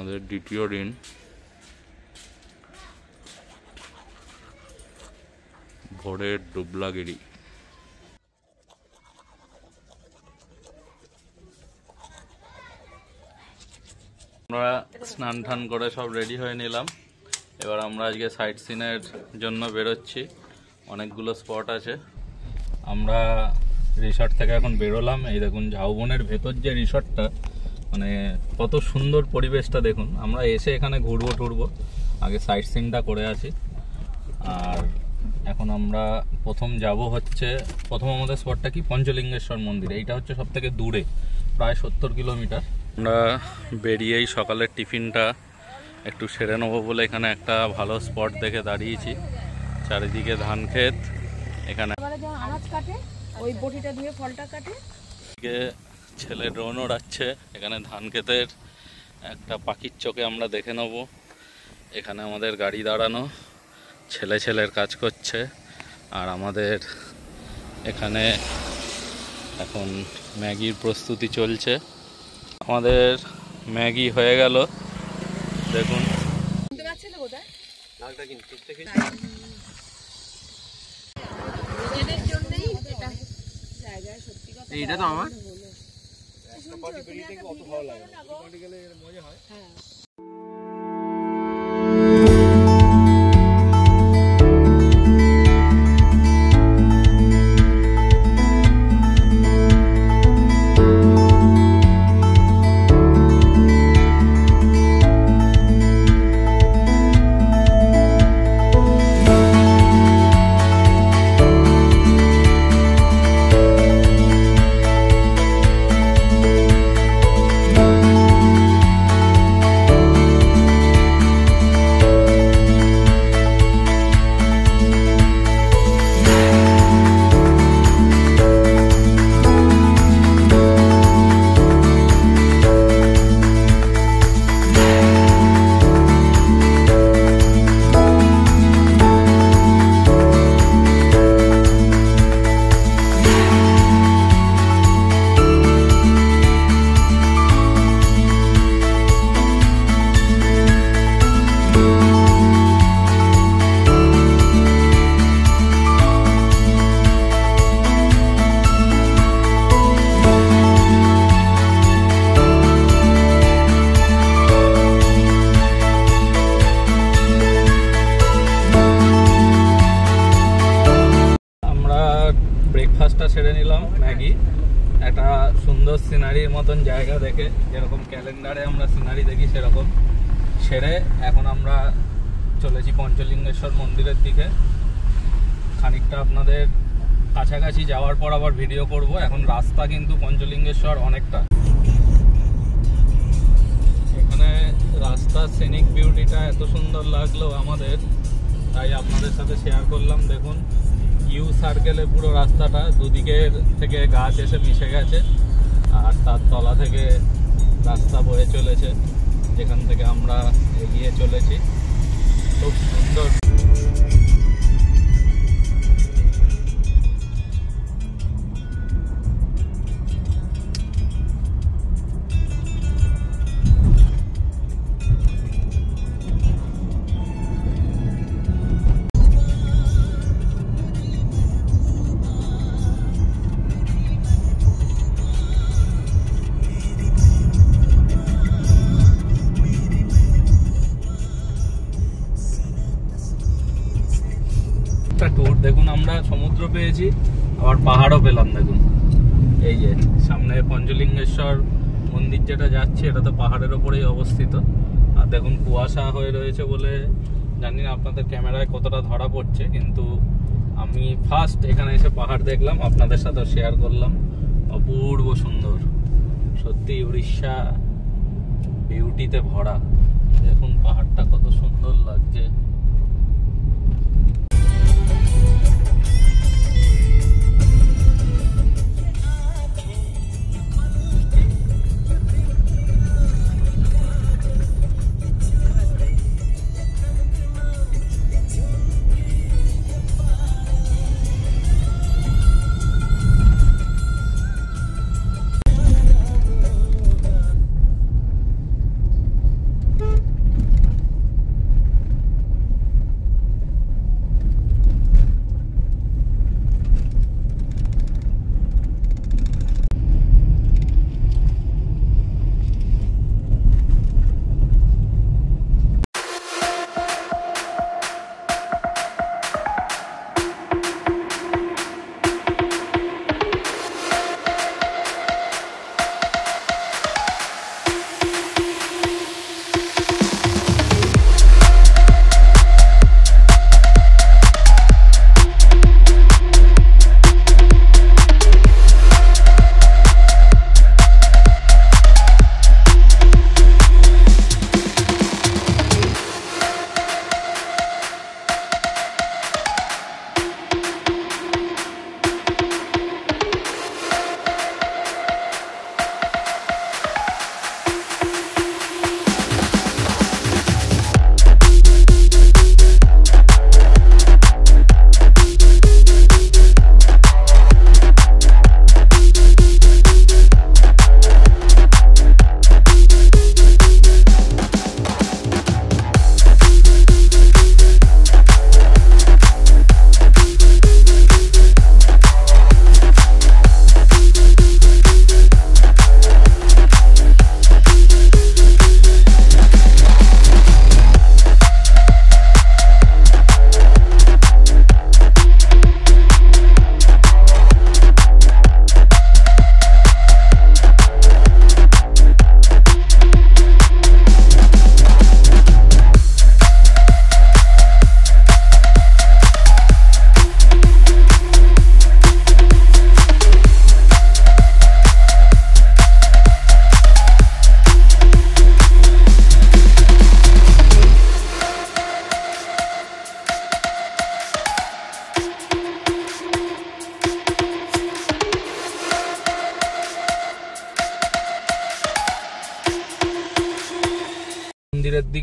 আমাদের দ্বিতীয় দিন। ভোরের ডুবলাগিরি। আমরা স্নান টান করে সব রেডি হয়ে নিলাম। এবার আমরা আজকে সাইট সিনের জন্য বেরোচ্ছি। অনেকগুলো স্পট আছে। আমরা রিসর্ট থেকে এখন বেরোলাম। এই দেখুন ঝাউবনের ভেতর যে রিসর্টটা, মানে কত সুন্দর পরিবেশটা দেখুন। আমরা এসে এখানে ঘুরবো টুরবো, আগে সাইট সিনটা করে আসি। আর এখন আমরা প্রথম আমাদের স্পটটা কি, পঞ্চলিঙ্গেশ্বর মন্দির। এইটা হচ্ছে সব থেকে দূরে, প্রায় 70 কিলোমিটার। আমরা বেরিয়েই সকালের টিফিনটা একটু সেরে নেবো বলে এখানে একটা ভালো স্পট দেখে দাঁড়িয়েছি। চারিদিকে ধান ক্ষেত, এখানে ছেলে ড্রোন ওড়াচ্ছে। এখানে ধান ক্ষেতের একটা পাখির চোখে আমরা দেখে নেব। এখানে আমাদের গাড়ি দাঁড়ানো, ছেলের কাজ করছে। আর আমাদের এখানে এখন ম্যাগির প্রস্তুতি চলছে। আমাদের ম্যাগি হয়ে গেল, দেখুন। এইটা তো আমার সেরে নিলাম। ম্যাগি একটা সুন্দর সিনারির মতন জায়গা দেখে, যেরকম ক্যালেন্ডারে আমরা সিনারি দেখি সেরকম সেরে এখন আমরা চলেছি পঞ্চলিঙ্গেশ্বর মন্দিরের দিকে। খানিকটা আপনাদের কাছাকাছি যাওয়ার পর আবার ভিডিও করব। এখন রাস্তা কিন্তু পঞ্চলিঙ্গেশ্বর অনেকটা। এখানে রাস্তার সিনিক বিউটিটা এত সুন্দর লাগলো আমাদের, তাই আপনাদের সাথে শেয়ার করলাম। দেখুন ইউ সার্কেলে পুরো রাস্তাটা, দুদিকের থেকে গাছ এসে মিশে গেছে, আর তার তলা থেকে রাস্তা বয়ে চলেছে, যেখান থেকে আমরা এগিয়ে চলেছি। খুব সুন্দর। ট্যুর দেখুন, আমরা সমুদ্র পেয়েছি, আবার পাহাড়ও পেলাম। দেখুন এই যে সামনে পঞ্চলিঙ্গেশ্বর মন্দির যেটা যাচ্ছে, এটা তো পাহাড়ের ওপরেই অবস্থিত। আর দেখুন কুয়াশা হয়ে রয়েছে বলে জানি না আপনাদের ক্যামেরায় কতটা ধরা পড়ছে, কিন্তু আমি ফার্স্ট এখানে এসে পাহাড় দেখলাম, আপনাদের সাথে শেয়ার করলাম। অপূর্ব সুন্দর, সত্যি উড়িষ্যা বিউটিতে ভরা। দেখুন পাহাড়টা কত সুন্দর লাগছে।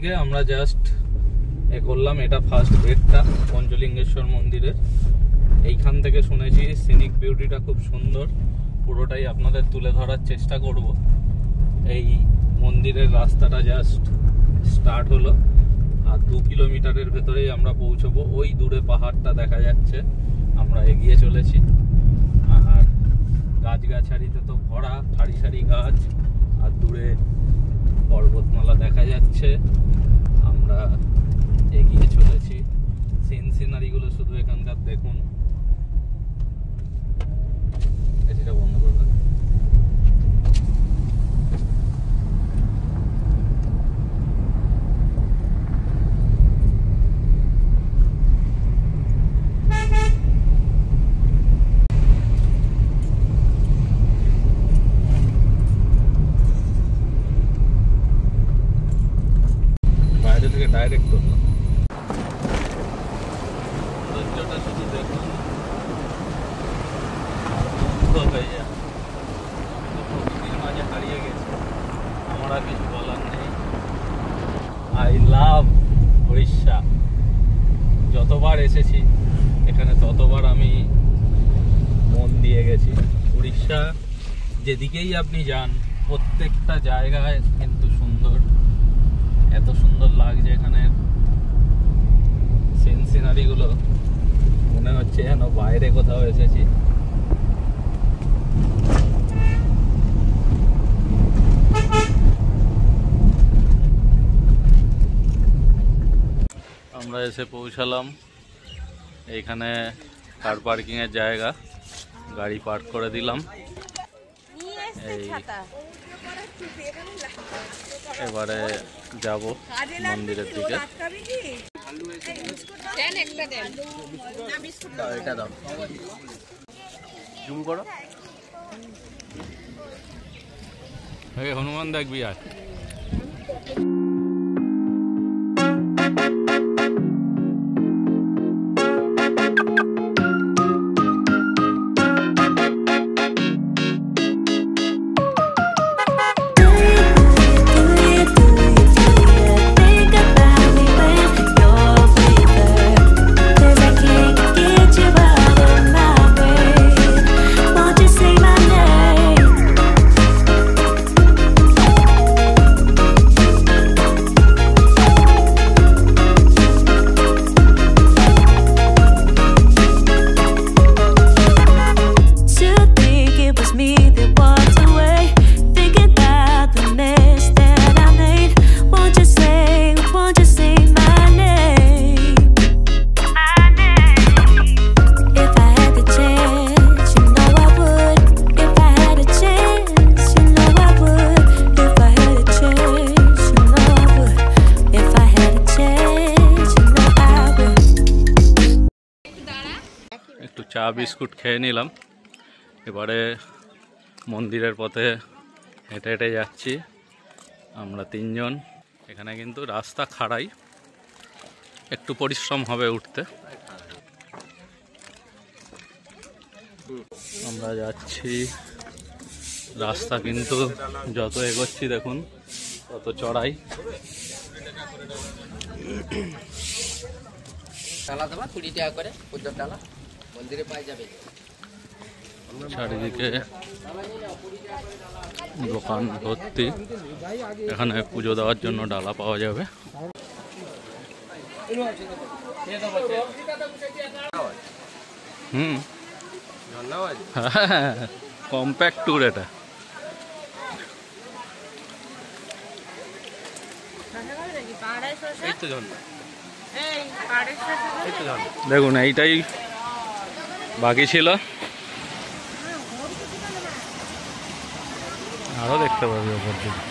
থেকে আমরা জাস্ট করলাম, এটা ফার্স্ট গেটটা পঞ্চলিঙ্গেশ্বর মন্দিরের। এইখান থেকে শুনেছি সিনিক বিউটিটা খুব সুন্দর, পুরোটাই আপনাদের তুলে ধরার চেষ্টা করব। এই মন্দিরের রাস্তাটা জাস্ট স্টার্ট হলো, আর 2 কিলোমিটারের ভেতরেই আমরা পৌঁছবো। ওই দূরে পাহাড়টা দেখা যাচ্ছে, আমরা এগিয়ে চলেছি। আর গাছগাছালিতে তো ভরা, সারি সারি গাছ, আর দূরে পর্বতমালা দেখা যাচ্ছে। আমরা এগিয়ে চলেছি। সিনারিগুলো শুধু এখানকার দেখুন। এসিটা বন্ধ করবেন। বাইরে থেকে ডাইরেক্ট করলাম। সূর্যটা শুধু দেখুন, হয়ে যায়। প্রকৃতির মাঝে হারিয়ে গেছে, আমার আর কিছু বলার নেই। I love Orissa. যতবার এসেছি এখানে ততবার আমি মন দিয়ে গেছি। উড়িষ্যা যেদিকেই আপনি যান, প্রত্যেকটা জায়গায় কিন্তু সুন্দর, এত সুন্দর লাগছে এখানে। সিনারিগুলো মনে হচ্ছে যেন বাইরে কোথাও এসেছি। আমরা এসে পৌঁছালাম। এইখানে কার পার্কিং এর জায়গা, গাড়ি পার্ক করে দিলাম। এই এবারে যাব মন্দিরের দিকে। হনুমান দেখবি আর চা বিস্কুট খেয়ে নিলাম। এবারে মন্দিরের পথে হেঁটে হেঁটে যাচ্ছি আমরা 3 জন। এখানে কিন্তু রাস্তা খাড়াই, একটু পরিশ্রম হবে উঠতে। আমরা যাচ্ছি, রাস্তা কিন্তু যত এগোচ্ছি দেখুন তত চড়াই। ডালা দেবা 20 টাকা করে পর্যন্ত ডালা মন্দিরে পাই যাবে। চারিদিকে দোকান ভর্তি, এখানে পুজো দেওয়ার জন্য ডালা পাওয়া যাবে। কম্প্যাক্ট ট্যুর এটা। দেখুন এইটাই বাকি ছিল, আরো দেখতে পাবি ওপর দিকে।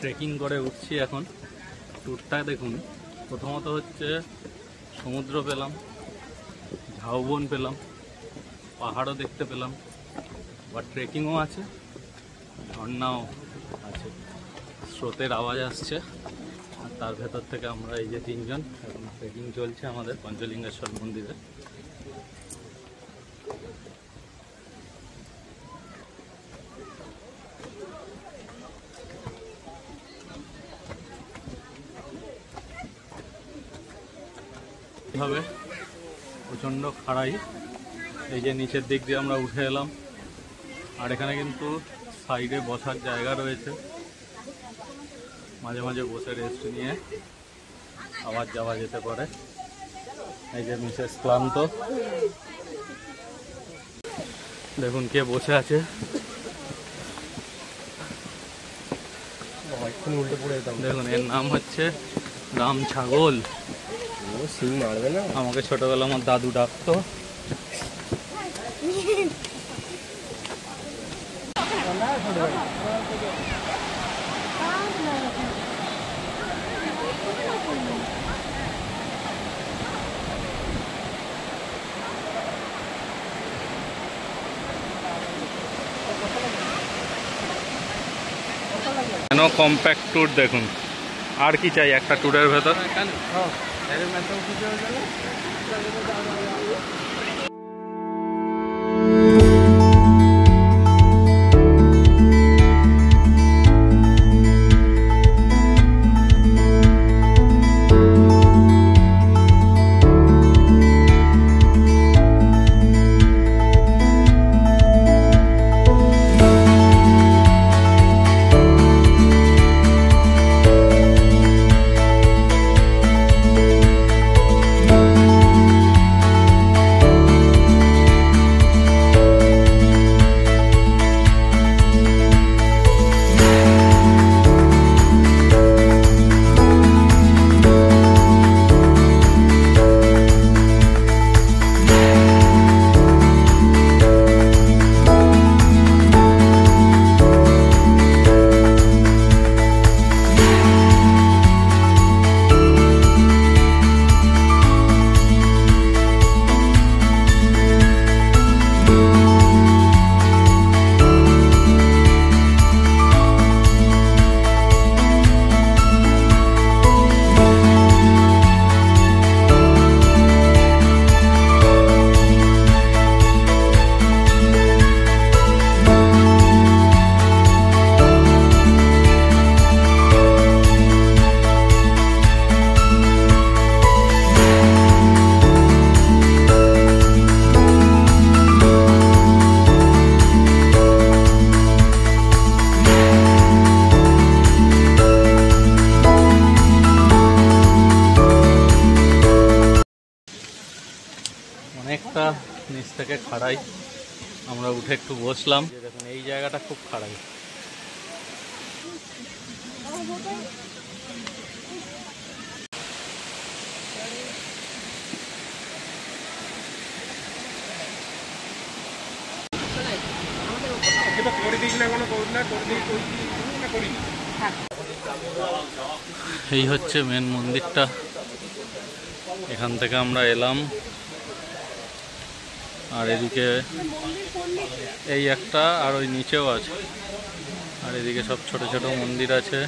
ট্রেকিং করে উঠছি এখন। ট্যুরটা দেখুন, প্রথমত হচ্ছে সমুদ্র পেলাম, ঝাউবন পেলাম, পাহাড়ও দেখতে পেলাম, আবার ট্রেকিংও আছে, ঝর্ণাও আছে, স্রোতের আওয়াজ আসছে। আর তার ভেতর থেকে আমরা এই যে 3 জন এখন ট্রেকিং চলছে আমাদের পঞ্চলিঙ্গেশ্বর মন্দিরে। হবে প্রচণ্ড খাড়াই, এই যে নিচের দিক দিয়ে আমরা উঠে এলাম। আর এখানে কিন্তু সাইডে বসার জায়গা রয়েছে, মাঝে মাঝে বসে রেস্ট নিয়ে আবার যাওয়া যেতে পারে। এই যে মিসেস ক্লান্ত, দেখুন কে বসে আছে। দেখুন এর নাম হচ্ছে রাম ছাগল। আমাকে ছোটবেলা আমার দাদু ডাকতো। কেন কম্প্যাক্ট ট্যুর দেখুন, আর কি চাই একটা ট্যুরের ভেতর। অনেকটা নিচ থেকে খাড়াই, আমরা উঠে একটু বসলাম। দেখুন এই জায়গাটা খুব খাড়াই। এই হচ্ছে মেন মন্দিরটা, এখান থেকে আমরা এলাম। আর এদিকে এই একটা, আর ওই নিচেও আছে, আর এদিকে সব ছোট ছোট মন্দির আছে।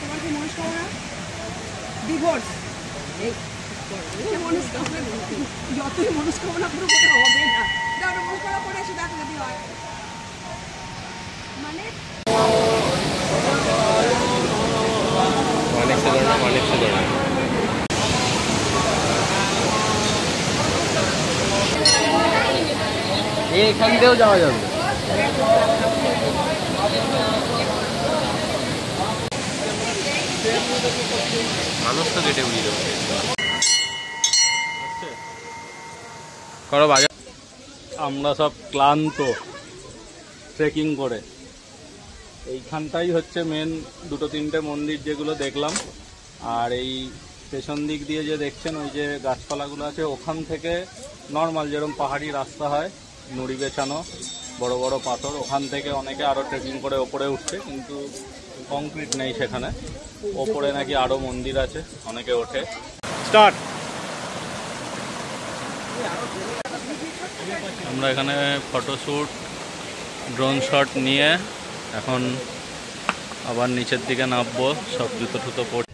তোমার কি মনস্কামনা ডিভোর্স, যতই মনস্কামনা পুরো করে হবে না। দাঁড়ো মনস্কামনা করে এসে দেখো যদি হয়। মানে এখান দিয়েও যাওয়া যাবে। মানুষ তো কেটে উড়িয়ে দেবে করো বাজার। আমরা সব ক্লান্ত ট্রেকিং করে। এইখানটাই হচ্ছে মেন দুটো তিনটে মন্দির যেগুলো দেখলাম। আর এই পেছন দিক দিয়ে যে দেখছেন ওই যে গাছপালাগুলো আছে, ওখান থেকে নর্মাল যেরকম পাহাড়ি রাস্তা হয়, নুড়ি বেছানো বড় বড় পাথর, ওখান থেকে অনেকে আরও ট্রেকিং করে ওপরে উঠছে, কিন্তু কংক্রিট নেই সেখানে। ওপরে নাকি আরও মন্দির আছে, অনেকে ওঠে। স্টার্ট। আমরা এখানে ফটোশ্যুট, ড্রোন শট নিয়ে এখন আবার নিচের দিকে নামবো। সব জুতো টুতো পরে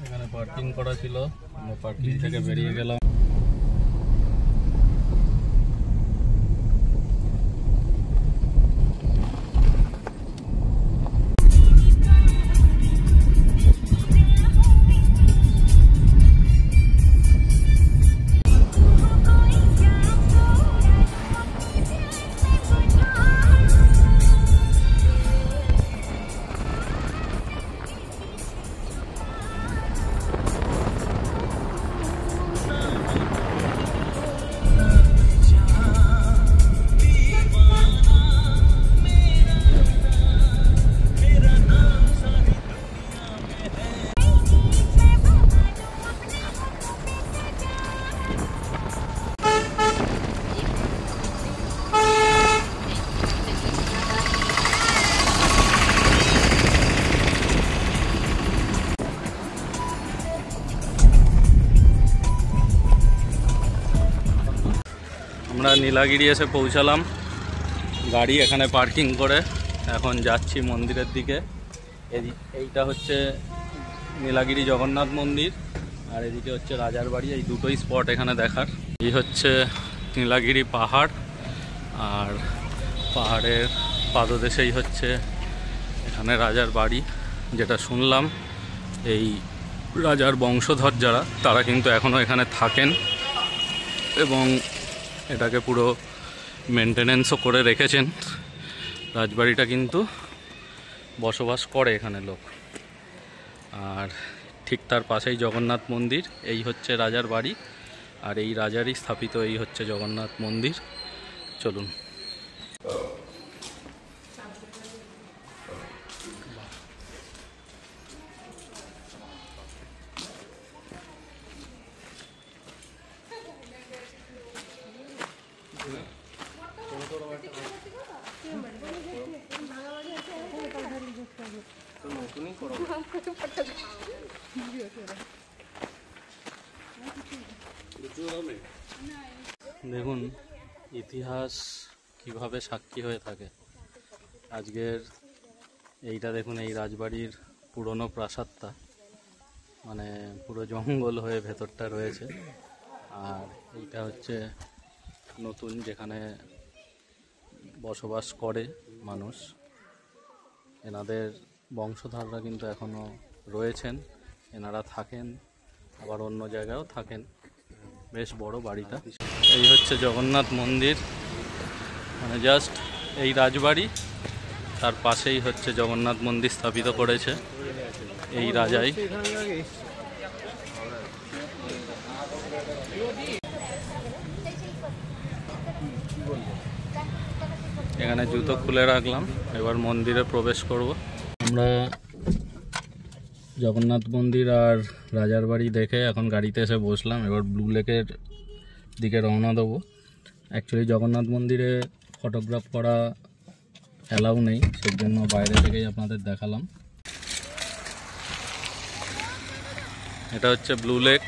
এখানে পার্কিং করা ছিল, আমরা পার্কিং থেকে বেরিয়ে গেলাম। আমরা নীলাগিরি এসে পৌঁছালাম, গাড়ি এখানে পার্কিং করে এখন যাচ্ছি মন্দিরের দিকে। এইটা হচ্ছে নীলাগিরি জগন্নাথ মন্দির, আর এদিকে হচ্ছে রাজার বাড়ি। এই দুটোই স্পট এখানে দেখার। এই হচ্ছে নীলাগিরি পাহাড়, আর পাহাড়ের পাদদেশেই হচ্ছে এখানে রাজার বাড়ি। যেটা শুনলাম এই রাজার বংশধর যারা, তারা কিন্তু এখনও এখানে থাকেন এবং এটাকে পুরো মেনটেনেন্সও করে রেখেছেন। রাজবাড়িটা কিন্তু বসবাস করে এখানে লোক। আর ঠিক তার পাশেই জগন্নাথ মন্দির। এই হচ্ছে রাজার বাড়ি, আর এই রাজারই স্থাপিত এই হচ্ছে জগন্নাথ মন্দির। চলুন। দেখুন ইতিহাস কিভাবে সাক্ষী হয়ে থাকে। আজকের এইটা দেখুন, এই রাজবাড়ির পুরনো প্রাসাদটা মানে পুরো জঙ্গল হয়ে ভেতরটা রয়েছে। আর এইটা হচ্ছে নতুন, যেখানে বসবাস করে মানুষ। এনাদের বংশধররা কিন্তু এখনও রয়েছেন, এনারা থাকেন, আবার অন্য জায়গায়ও থাকেন। বেশ বড় বাড়িটা। এই হচ্ছে জগন্নাথ মন্দির, মানে জাস্ট এই রাজবাড়ি, তার পাশেই হচ্ছে জগন্নাথ মন্দির স্থাপিত করেছে এই রাজাই। এখানে জুতো খুলে রাখলাম, এবার মন্দিরে প্রবেশ করব। আমরা জগন্নাথ মন্দির আর রাজার বাড়ি দেখে এখন গাড়িতে এসে বসলাম। এবার ব্লু লেকের দিকে রওনা দেবো। অ্যাকচুয়ালি জগন্নাথ মন্দিরে ফটোগ্রাফ করা অ্যালাউ নেই, সেই জন্য বাইরে থেকেই আপনাদের দেখালাম। এটা হচ্ছে ব্লু লেক।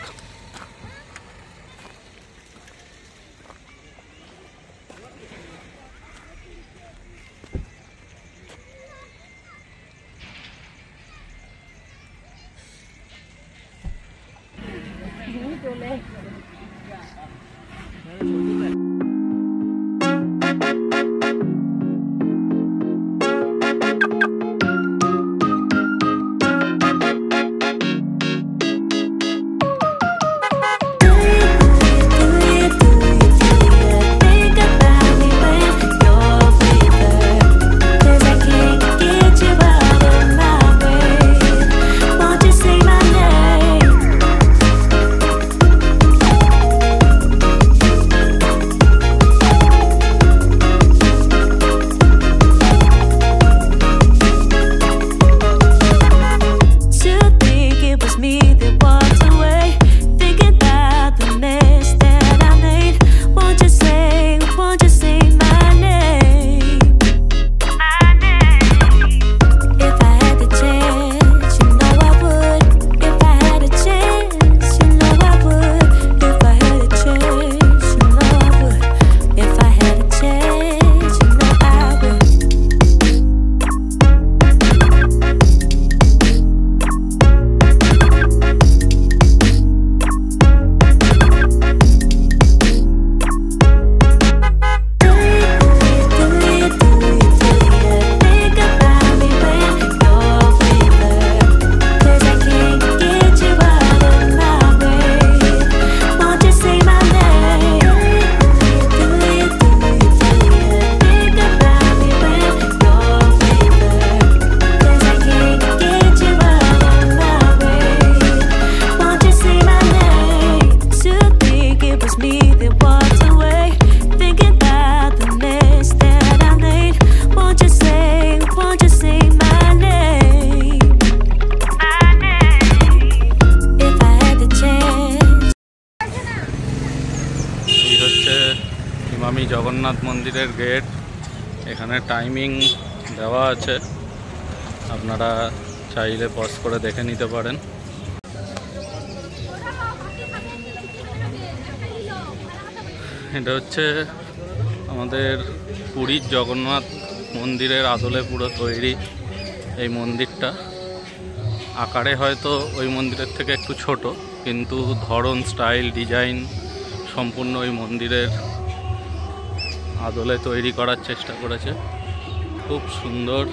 স্বামী জগন্নাথ মন্দিরের গেট। এখানে টাইমিং দেওয়া আছে, আপনারা চাইলে পজ করে দেখে নিতে পারেন। এটা হচ্ছে আমাদের পুরীর জগন্নাথ মন্দিরের আদলে পুরো তৈরি এই মন্দিরটা। আকারে হয়তো ওই মন্দিরের থেকে একটু ছোট, কিন্তু ধরন, স্টাইল, ডিজাইন সম্পূর্ণ ওই মন্দিরের আদলে তৈরি করার চেষ্টা করেছে। খুব সুন্দর।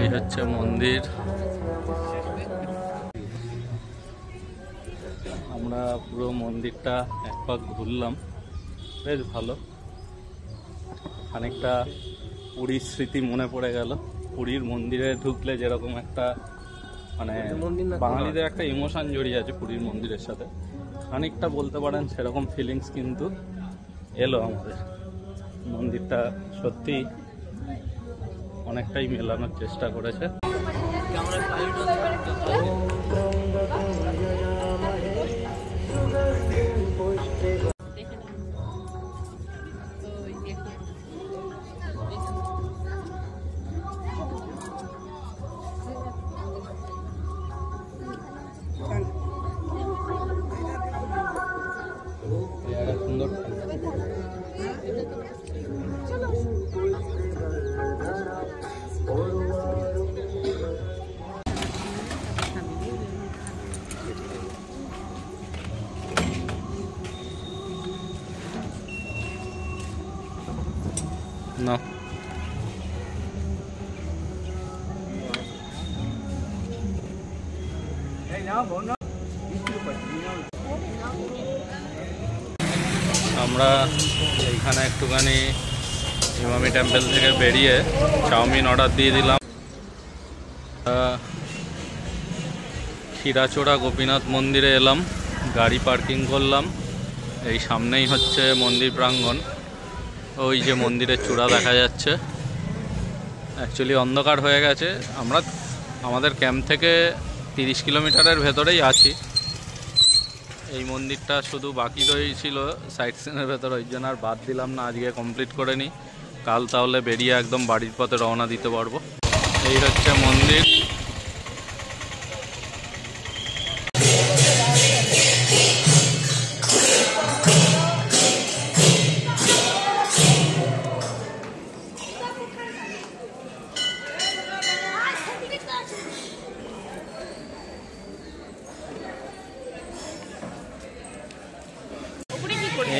এই হচ্ছে মন্দির। আমরা পুরো মন্দিরটা এক পাক ঘুরলাম, বেশ ভালো। খানিকটা পুরীর স্মৃতি মনে পড়ে গেল। পুরীর মন্দিরে ঢুকলে যেরকম একটা মানে বাঙালিদের একটা ইমোশন জড়িয়ে আছে পুরীর মন্দিরের সাথে, খানিকটা বলতে পারেন সেরকম ফিলিংস কিন্তু এলো আমাদের। মন্দিরটা সত্যি অনেকটাই মেলানোর চেষ্টা করেছে। সুন্দর না। আমরা এইখানে একটুখানি ইমামি টেম্পল থেকে বেরিয়ে চাউমিন অর্ডার দিয়ে দিলাম। ক্ষীরাচোড়া গোপীনাথ মন্দিরে এলাম, গাড়ি পার্কিং করলাম। এই সামনেই হচ্ছে মন্দির প্রাঙ্গণ। ওই যে মন্দিরের চূড়া দেখা যাচ্ছে। অ্যাকচুয়ালি অন্ধকার হয়ে গেছে। আমরা আমাদের ক্যাম্প থেকে 30 কিলোমিটারের ভেতরেই আছি। এই মন্দিরটা শুধু বাকি রয়েছিল সাইট সিনের ভেতর, ওই জন্য আর বাদ দিলাম না, আজকে কমপ্লিট করে নিই। কাল তাহলে বেরিয়ে একদম বাড়ির পথে রওনা দিতে পারবো। এই হচ্ছে মন্দির।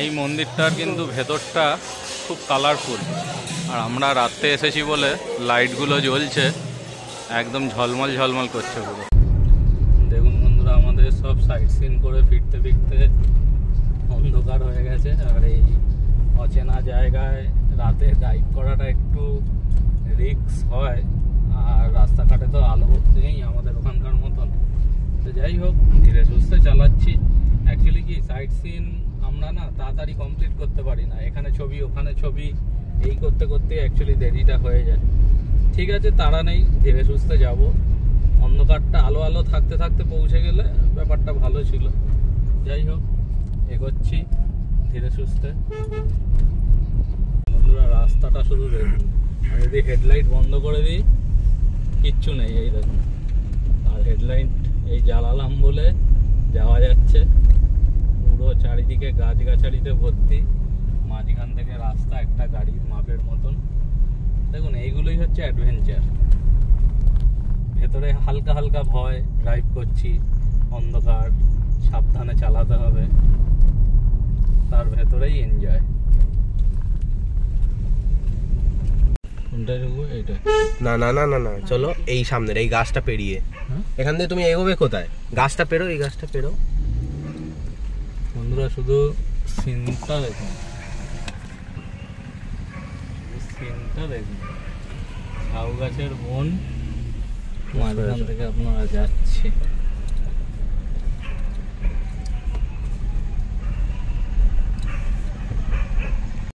এই মন্দিরটার কিন্তু ভেতরটা খুব কালারফুল, আর আমরা রাত্রে এসেছি বলে লাইটগুলো জ্বলছে, একদম ঝলমল ঝলমল করছে পুরো। দেখুন বন্ধুরা, আমাদের সব সাইট সিন করে ফিরতে ফিরতে অন্ধকার হয়ে গেছে। আর এই অচেনা জায়গায় রাতে ড্রাইভ করাটা একটু রিস্ক হয়, আর রাস্তাঘাটে তো আলো নেই আমাদের ওখানকার মতন। তো যাই হোক, ধীরে সুস্থে চালাচ্ছি। অ্যাকচুয়ালি কি সাইট সিন আমরা না তাড়াতাড়ি কমপ্লিট করতে পারি না, এখানে ছবি ওখানে ছবি এই করতে করতে অ্যাকচুয়ালি দেরিটা হয়ে যায়। ঠিক আছে, তাড়া নেই, ধীরে সুস্থে যাব। অন্ধকারটা আলো আলো থাকতে থাকতে পৌঁছে গেলে ব্যাপারটা ভালো ছিল। যাই হোক, এগোচ্ছি ধীরে সুস্থে। বন্ধুরা, রাস্তাটা শুধু দেখুন। আমি যদি হেডলাইট বন্ধ করে দিই কিচ্ছু নেই, এই দেখুন। আর হেডলাইট এই জ্বালালাম বলে যাওয়া যাচ্ছে। পুরো চারিদিকে গাছগাছালিতে ভর্তি, মাঝখান থেকে রাস্তা একটা গাড়ির মাপের মতন। দেখুন, এইগুলোই হচ্ছে অ্যাডভেঞ্চার। ভেতরে হালকা হালকা ভয়, ড্রাইভ করছি, অন্ধকার, সাবধানে চালাতে হবে, তার ভেতরেই এনজয়। কোনটায় ঢুকবো? এইটা? না না না না না, চলো এই সামনের এই গাছটা পেরিয়ে। হ্যাঁ? এখান থেকে তুমি এগোবে কোথায়? গাছটা পেরো, এই গাছটা পেরো। বন্ধুরা শুধু সিনটা দেখুন, সিনটা দেখুন, ঝাউ গাছের বন মাঝখান থেকে আপনারা যাচ্ছে।